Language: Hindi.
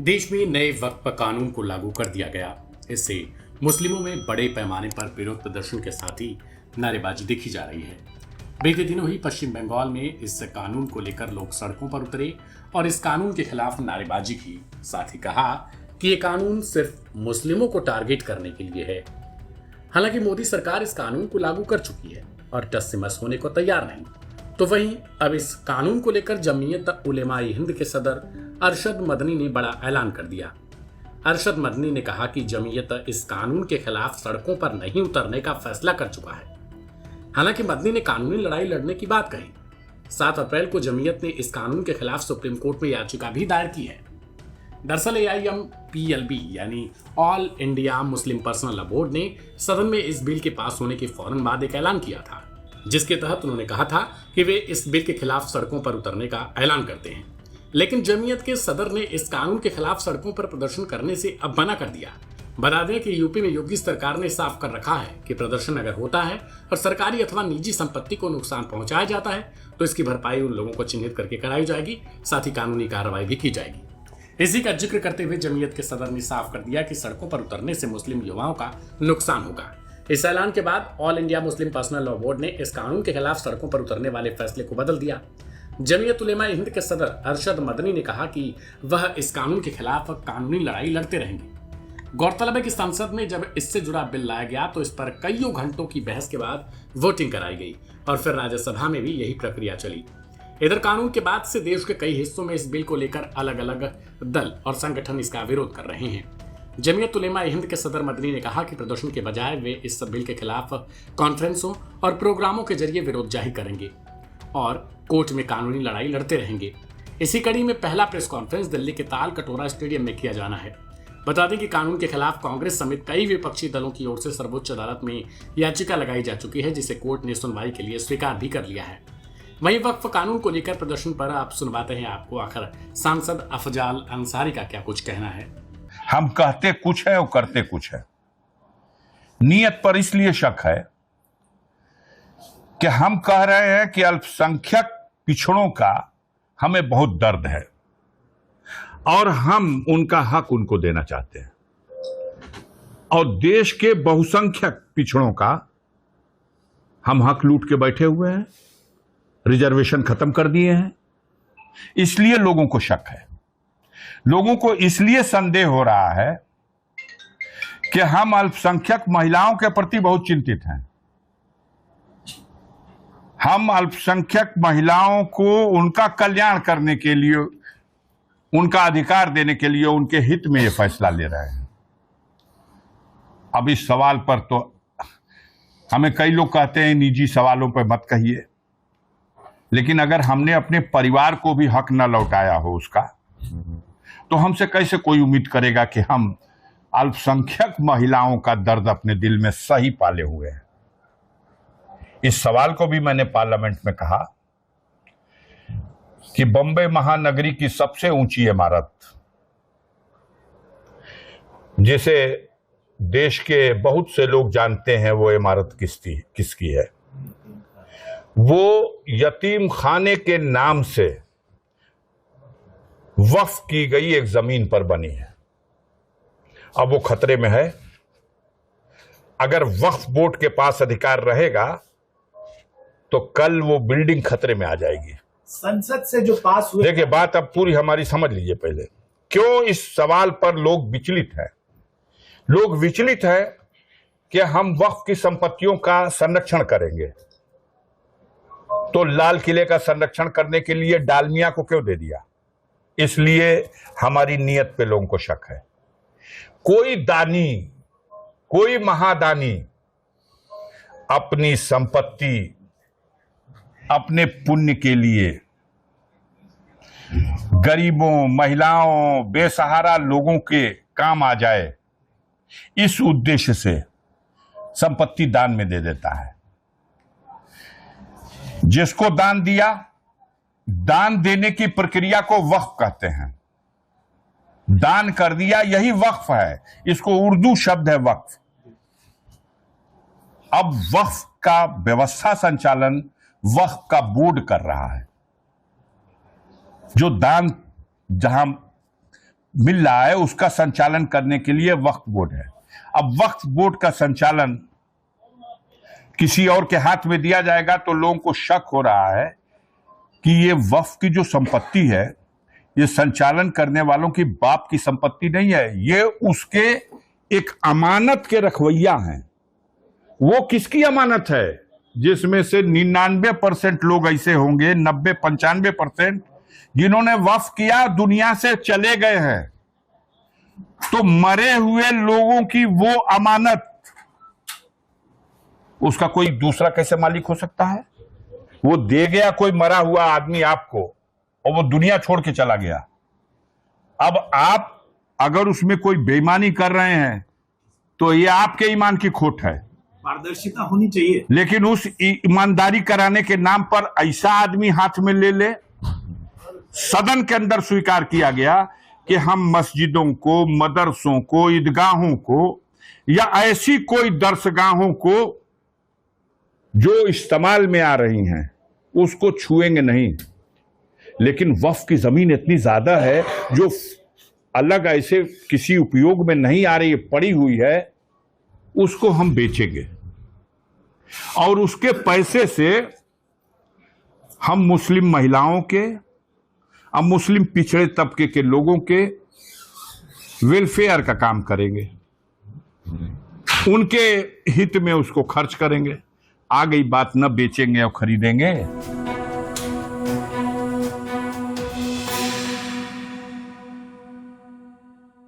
देश में नए वक्फ कानून को लागू कर दिया गया। इससे मुस्लिमों में बड़े पैमाने पर विरोध प्रदर्शन के साथ ही नारेबाजी देखी जा रही है। बीते दिनों ही पश्चिम बंगाल में इस कानून को लेकर लोग सड़कों पर उतरे और इस कानून के खिलाफ नारेबाजी की, साथ ही कहा कि ये कानून सिर्फ मुस्लिमों को टारगेट करने के लिए है। हालांकि मोदी सरकार इस कानून को लागू कर चुकी है और टस से मस होने को तैयार नहीं। तो वहीं अब इस कानून को लेकर जमीयत उलेमाए हिंद के सदर अरशद मदनी ने बड़ा ऐलान कर दिया। अरशद मदनी ने कहा कि जमीयत इस कानून के खिलाफ सड़कों पर नहीं उतरने का फैसला कर चुका है। हालांकि मदनी ने कानूनी लड़ाई लड़ने की बात कही। 7 अप्रैल को जमीयत ने इस कानून के खिलाफ सुप्रीम कोर्ट में याचिका भी दायर की है। दरअसल AIMPLB यानी all India Muslim personal law board ने सदन में इस बिल के पास होने के फौरन बाद एक ऐलान किया था, जिसके तहत उन्होंने कहा था कि वे इस बिल के खिलाफ सड़कों पर उतरने का ऐलान करते हैं। लेकिन जमीयत के सदर ने इस कानून के खिलाफ सड़कों पर प्रदर्शन करने से अब मना कर दिया। बता दें कि यूपी में योगी सरकार ने साफ कर रखा है कि प्रदर्शन अगर होता है और सरकारी अथवा निजी संपत्ति को नुकसान पहुंचाया जाता है तो इसकी भरपाई उन लोगों को चिन्हित करके कराई जाएगी, साथ ही कानूनी कार्रवाई भी की जाएगी। इसी का जिक्र करते हुए जमीयत के सदर ने साफ कर दिया कि सड़कों पर उतरने से मुस्लिम युवाओं का नुकसान होगा। इस ऐलान के बाद all India Muslim personal law board ने इस कानून के खिलाफ सड़कों पर उतरने वाले फैसले को बदल दिया। जमीयत उलेमाए हिंद के सदर अरशद मदनी ने कहा कि वह इस कानून के खिलाफ कानूनी लड़ाई लड़ते रहेंगे। गौरतलब है कि संसद में जब इससे जुड़ा बिल लाया गया तो इस पर कईयों घंटों की बहस के बाद वोटिंग कराई गई और फिर राज्यसभा में भी यही प्रक्रिया चली। इधर कानून के बाद से देश के कई हिस्सों में इस बिल को लेकर अलग अलग दल और संगठन इसका विरोध कर रहे हैं। जमीयत उलेमाए हिंद के सदर मदनी ने कहा कि प्रदर्शन के बजाय वे इस बिल के खिलाफ कॉन्फ्रेंसों और प्रोग्रामों के जरिए विरोध जाहिर करेंगे और कोर्ट में कानूनी लड़ाई लड़ते रहेंगे। इसी कड़ी में पहला प्रेस कॉन्फ्रेंस दिल्ली के ताल कटोरा स्टेडियम में किया जाना है। बता दें कि कानून के खिलाफ कांग्रेस समेत कई विपक्षी दलों की ओर से सर्वोच्च अदालत में याचिका लगाई जा चुकी है, जिसे कोर्ट ने सुनवाई के लिए स्वीकार भी कर लिया है। वहीं वक्फ कानून को लेकर प्रदर्शन पर आप सुनवाते हैं आपको आखिर सांसद अफजाल अंसारी का क्या कुछ कहना है। हम कहते कुछ है और करते कुछ है। नीयत पर इसलिए शक है कि हम कह रहे हैं कि अल्पसंख्यक पिछड़ों का हमें बहुत दर्द है और हम उनका हक उनको देना चाहते हैं, और देश के बहुसंख्यक पिछड़ों का हम हक लूट के बैठे हुए हैं, रिजर्वेशन खत्म कर दिए हैं। इसलिए लोगों को शक है, लोगों को इसलिए संदेह हो रहा है कि हम अल्पसंख्यक महिलाओं के प्रति बहुत चिंतित हैं। हम अल्पसंख्यक महिलाओं को उनका कल्याण करने के लिए, उनका अधिकार देने के लिए उनके हित में यह फैसला ले रहे हैं। अब इस सवाल पर तो हमें कई लोग कहते हैं निजी सवालों पर मत कहिए, लेकिन अगर हमने अपने परिवार को भी हक न लौटाया हो उसका, तो हमसे कैसे कोई उम्मीद करेगा कि हम अल्पसंख्यक महिलाओं का दर्द अपने दिल में सही पाले हुए हैं। इस सवाल को भी मैंने पार्लियामेंट में कहा कि बंबई महानगरी की सबसे ऊंची इमारत, जिसे देश के बहुत से लोग जानते हैं वो इमारत किसकी है, वो यतीम खाने के नाम से वक्फ की गई एक जमीन पर बनी है। अब वो खतरे में है। अगर वक्फ बोर्ड के पास अधिकार रहेगा तो कल वो बिल्डिंग खतरे में आ जाएगी। संसद से जो पास हुए, देखिए बात अब पूरी हमारी समझ लीजिए। पहले क्यों इस सवाल पर लोग विचलित हैं? लोग विचलित है कि हम वक्फ की संपत्तियों का संरक्षण करेंगे, तो लाल किले का संरक्षण करने के लिए डालमिया को क्यों दे दिया? इसलिए हमारी नीयत पे लोगों को शक है। कोई दानी, कोई महादानी अपनी संपत्ति अपने पुण्य के लिए गरीबों, महिलाओं, बेसहारा लोगों के काम आ जाए, इस उद्देश्य से संपत्ति दान में दे देता है। जिसको दान दिया, दान देने की प्रक्रिया को वक्फ कहते हैं। दान कर दिया, यही वक्फ है। इसको उर्दू शब्द है वक्फ। अब वक्फ का व्यवस्था संचालन वक्फ का बोर्ड कर रहा है। जो दान जहां मिल रहा है उसका संचालन करने के लिए वक्फ बोर्ड है। अब वक्फ बोर्ड का संचालन किसी और के हाथ में दिया जाएगा तो लोगों को शक हो रहा है कि ये वक्फ की जो संपत्ति है ये संचालन करने वालों की बाप की संपत्ति नहीं है, ये उसके एक अमानत के रखवैया हैं। वो किसकी अमानत है? जिसमें से 99% लोग ऐसे होंगे, 90-95% जिन्होंने वक्फ किया दुनिया से चले गए हैं। तो मरे हुए लोगों की वो अमानत उसका कोई दूसरा कैसे मालिक हो सकता है? वो दे गया कोई मरा हुआ आदमी आपको और वो दुनिया छोड़ के चला गया। अब आप अगर उसमें कोई बेईमानी कर रहे हैं तो ये आपके ईमान की खोट है। पारदर्शिता होनी चाहिए, लेकिन उस ईमानदारी कराने के नाम पर ऐसा आदमी हाथ में ले ले। सदन के अंदर स्वीकार किया गया कि हम मस्जिदों को, मदरसों को, ईदगाहों को या ऐसी कोई दरसगाहों को जो इस्तेमाल में आ रही हैं उसको छुएंगे नहीं। लेकिन वक्फ की जमीन इतनी ज्यादा है जो अलग ऐसे किसी उपयोग में नहीं आ रही, पड़ी हुई है, उसको हम बेचेंगे और उसके पैसे से हम मुस्लिम महिलाओं के, अब मुस्लिम पिछड़े तबके के लोगों के वेलफेयर का काम करेंगे, उनके हित में उसको खर्च करेंगे। आ गई बात न बेचेंगे और खरीदेंगे।